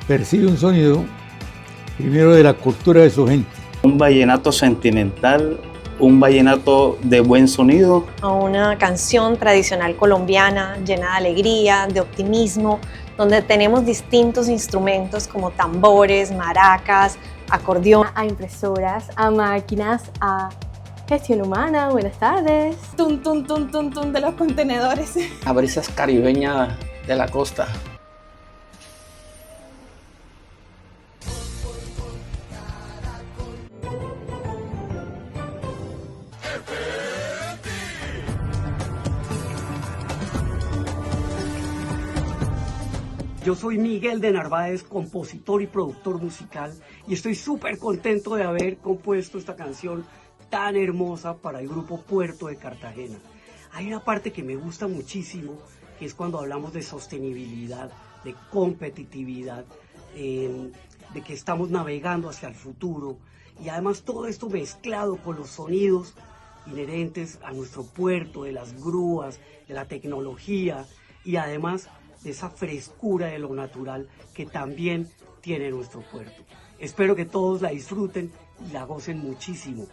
percibe un sonido primero de la cultura de su gente. Un vallenato sentimental, un vallenato de buen sonido. A una canción tradicional colombiana llena de alegría, de optimismo, donde tenemos distintos instrumentos como tambores, maracas, acordeón. A impresoras, a máquinas, a gestión humana, buenas tardes. Tum, tum, tum, tum, tum de los contenedores. A brisas caribeñas de la costa. Yo soy Miguel de Narváez, compositor y productor musical, y estoy súper contento de haber compuesto esta canción tan hermosa para el grupo Puerto de Cartagena. Hay una parte que me gusta muchísimo, que es cuando hablamos de sostenibilidad, de competitividad, de que estamos navegando hacia el futuro, y además todo esto mezclado con los sonidos inherentes a nuestro puerto, de las grúas, de la tecnología, y además de esa frescura de lo natural que también tiene nuestro puerto. Espero que todos la disfruten y la gocen muchísimo.